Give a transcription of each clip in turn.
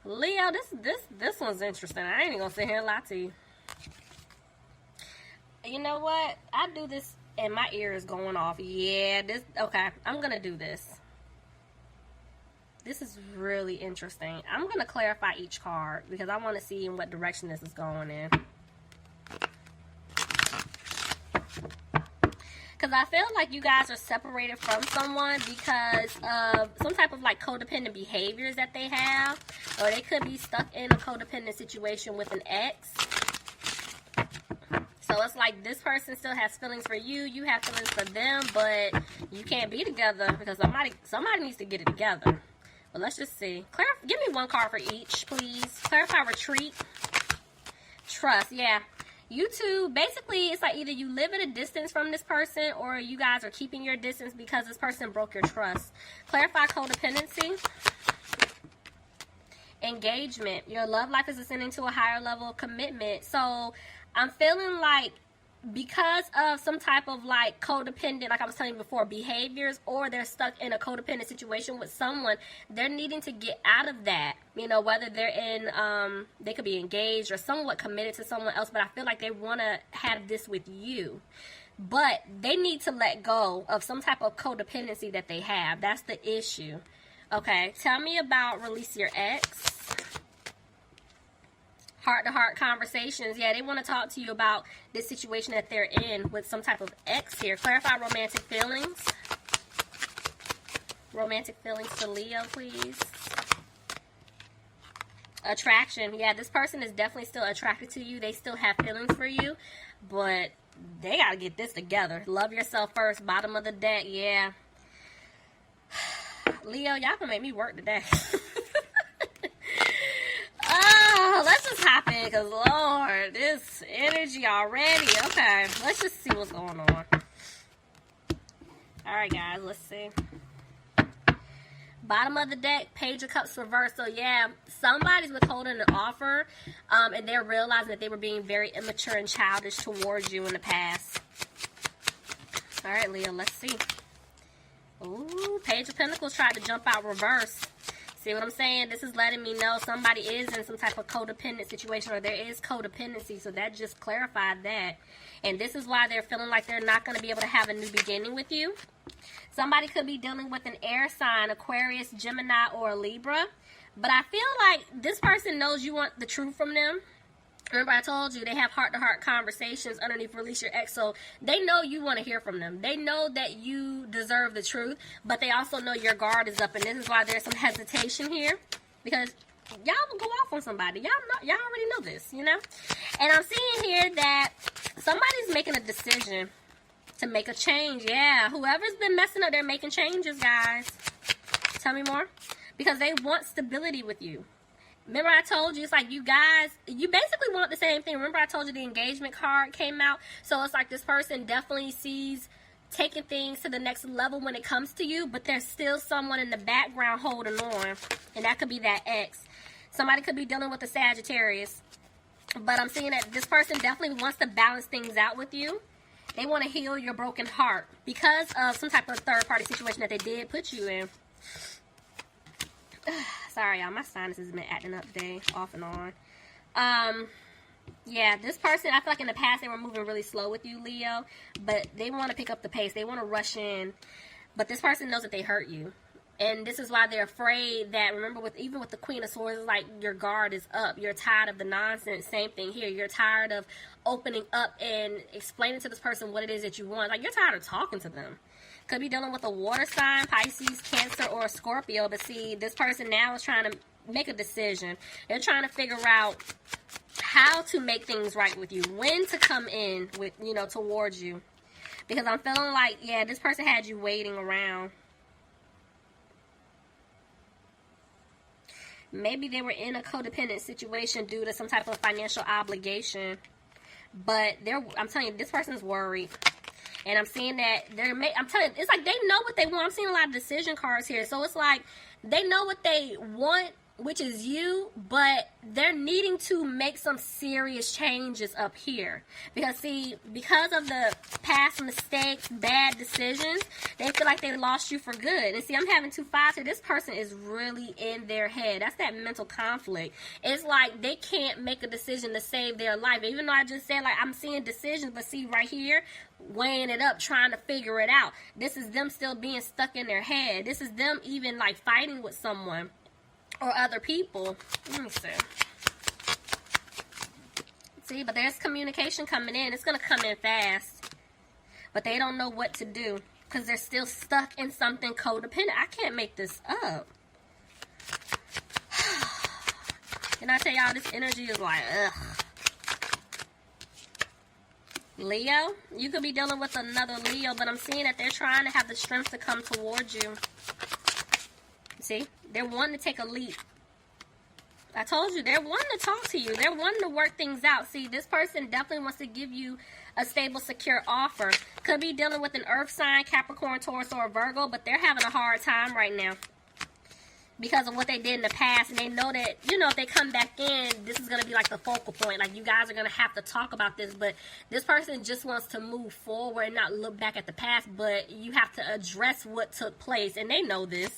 Leo, this one's interesting. I ain't even gonna sit here and lie to you. You know what? I do this and my ear is going off. Yeah, okay. I'm gonna do this. This is really interesting. I'm gonna clarify each card because I want to see in what direction this is going in. Because I feel like you guys are separated from someone because of some type of like codependent behaviors that they have. Or they could be stuck in a codependent situation with an ex. So it's like this person still has feelings for you. You have feelings for them. But you can't be together because somebody needs to get it together. But let's just see. Give me one card for each, please. Clarify retreat. Trust. Yeah. You two, basically, it's like either you live at a distance from this person or you guys are keeping your distance because this person broke your trust. Clarify codependency. Engagement. Your love life is ascending to a higher level of commitment. So, I'm feeling like because of some type of like codependent, like I was telling you before, behaviors, or they're stuck in a codependent situation with someone, they're needing to get out of that. You know, whether they're in, they could be engaged or somewhat committed to someone else, but I feel like they want to have this with you. But they need to let go of some type of codependency that they have. That's the issue. Okay, tell me about release your ex. Heart-to-heart conversations. Yeah, they want to talk to you about this situation that they're in with some type of ex here. Clarify romantic feelings. Romantic feelings for Leo, please. Attraction. Yeah, this person is definitely still attracted to you. They still have feelings for you, but they got to get this together. Love yourself first. Bottom of the deck. Yeah. Leo, y'all can make me work today. Oh, let's just hop in because, Lord, this energy already. Okay, let's just see what's going on. All right, guys, let's see. Bottom of the deck, Page of Cups reversed. So, yeah, somebody's withholding an offer, and they're realizing that they were being very immature and childish towards you in the past. All right, Leo, let's see. Ooh, Page of Pentacles tried to jump out reverse. See what I'm saying? This is letting me know somebody is in some type of codependent situation, or there is codependency. So that just clarified that. And this is why they're feeling like they're not going to be able to have a new beginning with you. Somebody could be dealing with an air sign, Aquarius, Gemini, or Libra. But I feel like this person knows you want the truth from them. Remember I told you they have heart-to-heart conversations underneath release your ex, so they know you want to hear from them. They know that you deserve the truth, but they also know your guard is up, and this is why there's some hesitation here, because y'all will go off on somebody. Y'all already know this, you know? And I'm seeing here that somebody's making a decision to make a change. Yeah, whoever's been messing up, they're making changes, guys. Tell me more. Because they want stability with you. Remember I told you, it's like you guys, you basically want the same thing. Remember I told you the engagement card came out? So it's like this person definitely sees taking things to the next level when it comes to you, but there's still someone in the background holding on. And that could be that ex. Somebody could be dealing with a Sagittarius. But I'm seeing that this person definitely wants to balance things out with you. They want to heal your broken heart because of some type of third-party situation that they did put you in. Sorry, y'all. My sinuses have been acting up today, off and on. Yeah, this person, I feel like in the past they were moving really slow with you, Leo. But they want to pick up the pace. They want to rush in. But this person knows that they hurt you. And this is why they're afraid that, remember, even with the Queen of Swords, it's like your guard is up. You're tired of the nonsense. Same thing here. You're tired of opening up and explaining to this person what it is that you want. Like, you're tired of talking to them. Could be dealing with a water sign, Pisces, Cancer, or a Scorpio. But see, this person now is trying to make a decision. They're trying to figure out how to make things right with you. When to come in with, towards you. Because I'm feeling like, yeah, this person had you waiting around. Maybe they were in a codependent situation due to some type of financial obligation. But I'm telling you, this person's worried. And I'm seeing that I'm telling you, it's like they know what they want. I'm seeing a lot of decision cards here. So it's like they know what they want, which is you, but they're needing to make some serious changes up here. Because see, because of the past mistakes, bad decisions, they feel like they lost you for good. And see, I'm having 2 5s here. This person is really in their head. That's that mental conflict. It's like they can't make a decision to save their life. Even though I just said, like, I'm seeing decisions, but see right here, weighing it up, trying to figure it out. This is them still being stuck in their head. This is them even like fighting with someone or other people. Let me see. See, but there's communication coming in. It's going to come in fast. But they don't know what to do because they're still stuck in something codependent. I can't make this up. Can I tell y'all, this energy is like, ugh. Leo, you could be dealing with another Leo, but I'm seeing that they're trying to have the strength to come towards you. See? They're wanting to take a leap. I told you, they're wanting to talk to you. They're wanting to work things out. See, this person definitely wants to give you a stable, secure offer. Could be dealing with an earth sign, Capricorn, Taurus, or Virgo, but they're having a hard time right now because of what they did in the past. And they know that, you know, if they come back in, this is going to be like the focal point. Like, you guys are going to have to talk about this. But this person just wants to move forward and not look back at the past. But you have to address what took place. And they know this.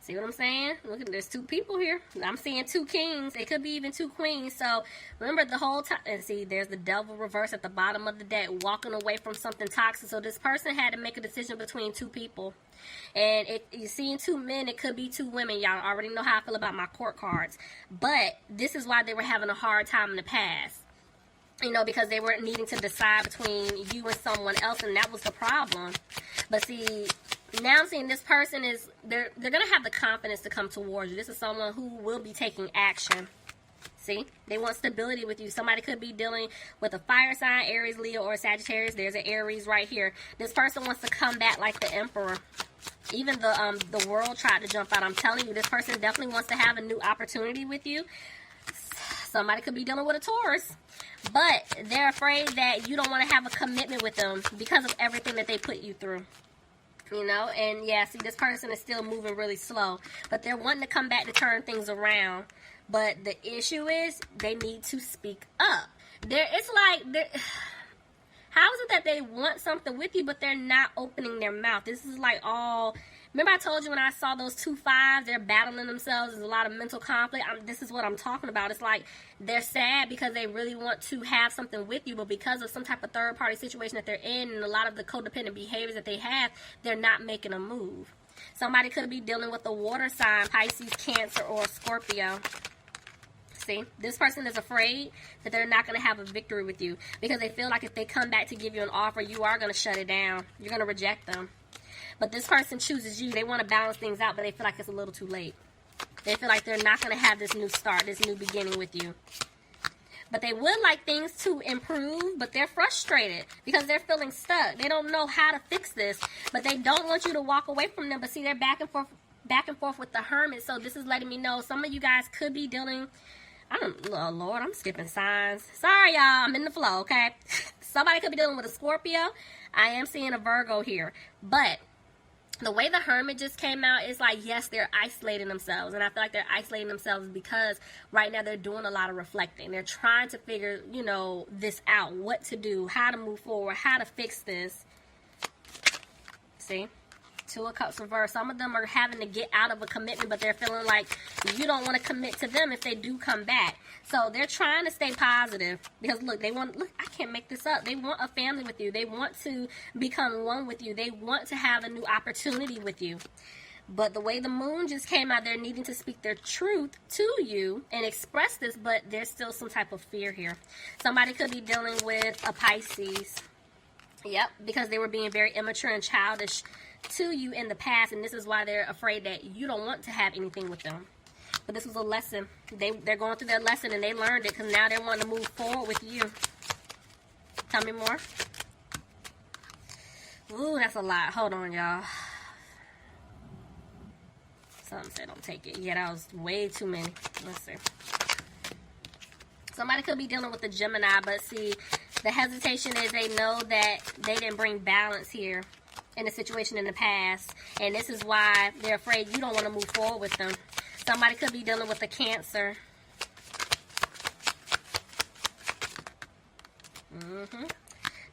See what I'm saying? Look, there's 2 people here. I'm seeing 2 kings. It could be even 2 queens. So remember the whole time. And see, there's the devil reverse at the bottom of the deck, walking away from something toxic. So this person had to make a decision between 2 people. And you're seeing 2 men. It could be 2 women. Y'all already know how I feel about my court cards. But this is why they were having a hard time in the past. You know, because they were needing to decide between you and someone else, and that was the problem. But see, now I'm seeing this person is, they're going to have the confidence to come towards you. This is someone who will be taking action. See? They want stability with you. Somebody could be dealing with a fire sign, Aries, Leo, or Sagittarius. There's an Aries right here. This person wants to come back like the Emperor. Even the world tried to jump out. I'm telling you, this person definitely wants to have a new opportunity with you. Somebody could be dealing with a Taurus. But they're afraid that you don't want to have a commitment with them because of everything that they put you through. You know? And yeah, see, this person is still moving really slow. But they're wanting to come back to turn things around. But the issue is they need to speak up. It's like, how is it that they want something with you, but they're not opening their mouth? This is like all... Remember I told you when I saw those 2 5s, they're battling themselves. There's a lot of mental conflict. This is what I'm talking about. It's like they're sad because they really want to have something with you, but because of some type of third-party situation that they're in and a lot of the codependent behaviors that they have, they're not making a move. Somebody could be dealing with a water sign, Pisces, Cancer, or Scorpio. See, this person is afraid that they're not going to have a victory with you because they feel like if they come back to give you an offer, you are going to shut it down. You're going to reject them. But this person chooses you. They want to balance things out, but they feel like it's a little too late. They feel like they're not going to have this new start, this new beginning with you. But they would like things to improve, but they're frustrated because they're feeling stuck. They don't know how to fix this, but they don't want you to walk away from them. But see, they're back and forth with the Hermit. So this is letting me know some of you guys could be dealing... Oh, Lord, I'm skipping signs. Sorry, y'all. I'm in the flow, okay? Somebody could be dealing with a Scorpio. I am seeing a Virgo here. But the way the Hermit just came out is like, yes, they're isolating themselves. And I feel like they're isolating themselves because right now they're doing a lot of reflecting. They're trying to figure, you know, this out. What to do, how to move forward, how to fix this. See? 2 of Cups reversed. Some of them are having to get out of a commitment, but they're feeling like you don't want to commit to them if they do come back. So they're trying to stay positive because look, I can't make this up. They want a family with you. They want to become one with you. They want to have a new opportunity with you. But the way the moon just came out, they're needing to speak their truth to you and express this, but there's still some type of fear here. Somebody could be dealing with a Pisces. Yep, because they were being very immature and childish to you in the past, and this is why they're afraid that you don't want to have anything with them. But this was a lesson. They're going through their lesson, and they learned it because now they're wanting to move forward with you. Tell me more. Ooh, that's a lot. Hold on, y'all. Something said don't take it. Yeah, that was way too many. Let's see. Somebody could be dealing with a Gemini, but see, the hesitation is they know that they didn't bring balance here. in a situation in the past, and this is why they're afraid you don't want to move forward with them. Somebody could be dealing with a Cancer.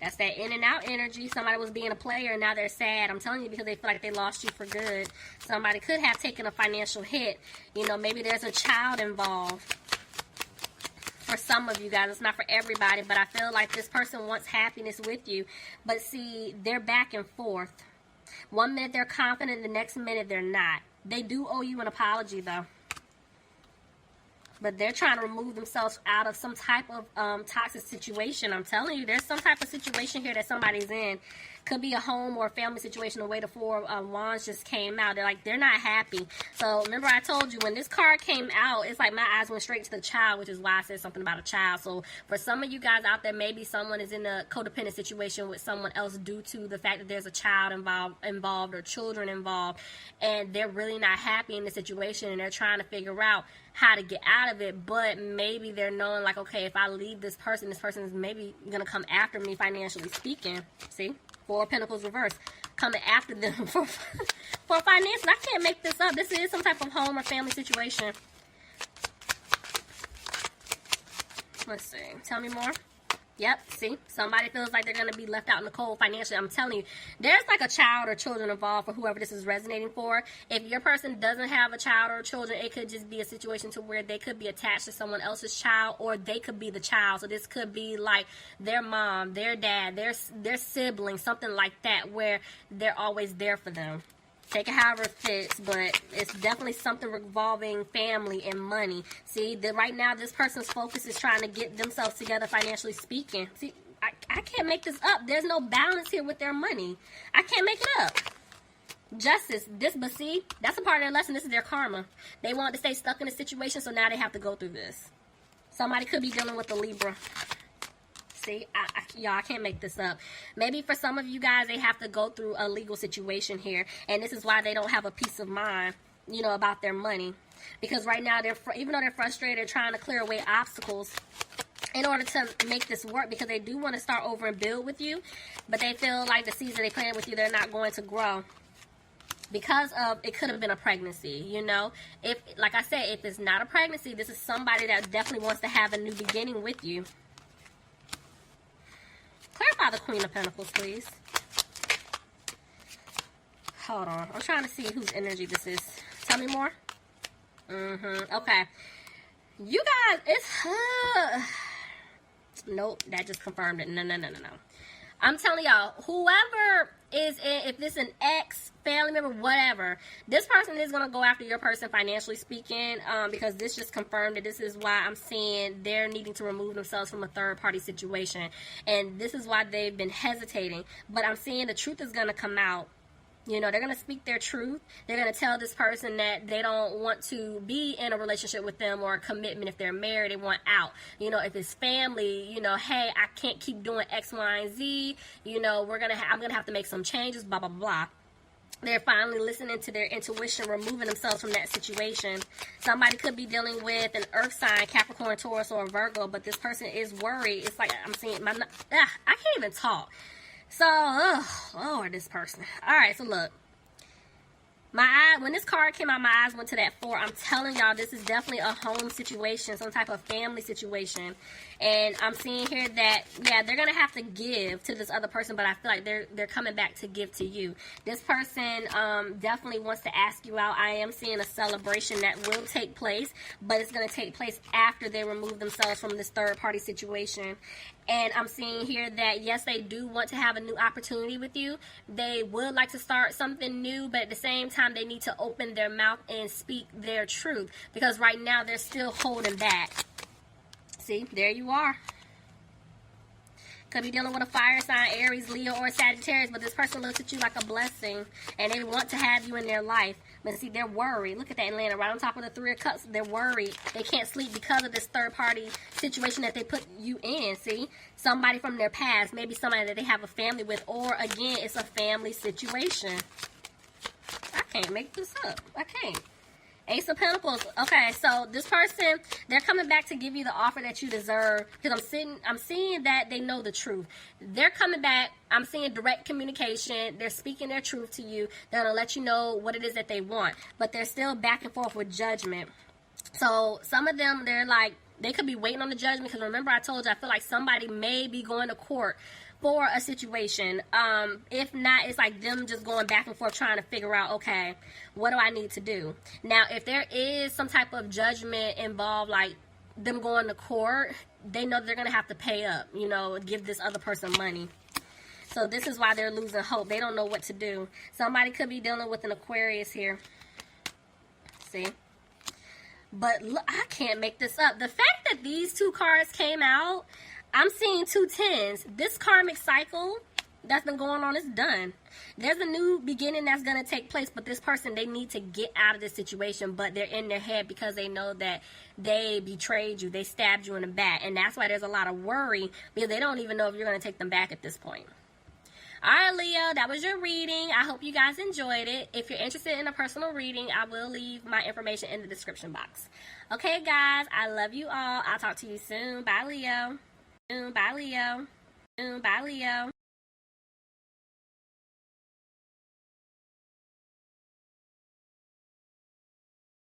That's that in and out energy. Somebody was being a player and now they're sad. I'm telling you, because they feel like they lost you for good. Somebody could have taken a financial hit. You know, maybe there's a child involved. For some of you guys, it's not for everybody, but I feel like this person wants happiness with you. But see, they're back and forth. One minute they're confident, the next minute they're not. They do owe you an apology, though. But they're trying to remove themselves out of some type of toxic situation. I'm telling you, there's some type of situation here that somebody's in. Could be a home or a family situation. The way the Four of Wands just came out. They're not happy. So remember I told you, when this card came out, it's like my eyes went straight to the child, which is why I said something about a child. So for some of you guys out there, maybe someone is in a codependent situation with someone else due to the fact that there's a child involved or children involved. And they're really not happy in the situation, and they're trying to figure out how to get out of it. But maybe they're knowing, like, okay, if I leave this person is maybe going to come after me financially speaking. See? Four of Pentacles reverse. Coming after them for finances. I can't make this up. This is some type of home or family situation. Let's see. Tell me more. Yep, see? Somebody feels like they're going to be left out in the cold financially. I'm telling you, there's like a child or children involved for whoever this is resonating for. If your person doesn't have a child or children, it could just be a situation to where they could be attached to someone else's child, or they could be the child. So this could be like their mom, their dad, their sibling, something like that, where they're always there for them. Take it however it fits, but it's definitely something revolving family and money. See, right now this person's focus is trying to get themselves together financially speaking. See, I can't make this up. There's no balance here with their money. I can't make it up. Justice, but see, that's a part of their lesson. This is their karma. They want to stay stuck in a situation, so now they have to go through this. Somebody could be dealing with a Libra. See, y'all, I can't make this up. Maybe for some of you guys, they have to go through a legal situation here. And this is why they don't have a peace of mind, you know, about their money. Because right now, even though they're frustrated, they're trying to clear away obstacles in order to make this work. Because they do want to start over and build with you. But they feel like the seeds that they planted with you, they're not going to grow. Because of, it could have been a pregnancy, you know. If, like I said, if it's not a pregnancy, this is somebody that definitely wants to have a new beginning with you. Clarify the Queen of Pentacles, please. Hold on. I'm trying to see whose energy this is. Tell me more. Okay. You guys, it's... Nope, that just confirmed it. No. I'm telling y'all, whoever is in, if this is an ex, family member, whatever, this person is going to go after your person financially speaking, because this just confirmed that this is why I'm saying they're needing to remove themselves from a third-party situation. And this is why they've been hesitating. But I'm saying the truth is going to come out. You know, they're going to speak their truth. They're going to tell this person that they don't want to be in a relationship with them or a commitment. If they're married, they want out. You know, if it's family, you know, hey, I can't keep doing X, Y, and Z. You know, I'm going to have to make some changes, blah, blah, blah. They're finally listening to their intuition, removing themselves from that situation. Somebody could be dealing with an earth sign, Capricorn, Taurus, or Virgo, but this person is worried. It's like I'm seeing I can't even talk. So, Lord, this person. All right, so look. When this card came out, my eyes went to that 4. I'm telling y'all, this is definitely a home situation, some type of family situation. And I'm seeing here that, yeah, they're going to have to give to this other person, but I feel like they're coming back to give to you. This person definitely wants to ask you out. I am seeing a celebration that will take place, but it's going to take place after they remove themselves from this third-party situation. And I'm seeing here that, yes, they do want to have a new opportunity with you. They would like to start something new, but at the same time, they need to open their mouth and speak their truth. Because right now, they're still holding back. See, there you are. Could be dealing with a fire sign, Aries, Leo, or Sagittarius, but this person looks at you like a blessing, and they want to have you in their life. But see, they're worried. Look at that Atlanta, right on top of the 3 of Cups. They're worried. They can't sleep because of this third-party situation that they put you in, see? Somebody from their past, maybe somebody that they have a family with, or, again, it's a family situation. I can't make this up. I can't. Ace of Pentacles. Okay, so this person, they're coming back to give you the offer that you deserve. Because I'm seeing that they know the truth. They're coming back. I'm seeing direct communication. They're speaking their truth to you. They're going to let you know what it is that they want. But they're still back and forth with judgment. So some of them, they're like, they could be waiting on the judgment. Because remember, I told you, I feel like somebody may be going to court for a situation. If not, it's like them just going back and forth trying to figure out, okay, what do I need to do? Now, if there is some type of judgment involved, like them going to court, they know they're going to have to pay up, you know, give this other person money. So this is why they're losing hope. They don't know what to do. Somebody could be dealing with an Aquarius here. See? But look, I can't make this up. The fact that these two cards came out, I'm seeing 2 tens. This karmic cycle that's been going on is done. There's a new beginning that's going to take place, but this person, they need to get out of this situation, but they're in their head because they know that they betrayed you. They stabbed you in the back, and that's why there's a lot of worry because they don't even know if you're going to take them back at this point. All right, Leo, that was your reading. I hope you guys enjoyed it. If you're interested in a personal reading, I will leave my information in the description box. Okay, guys, I love you all. I'll talk to you soon. Bye, Leo. Bye, Leo. Bye, Leo.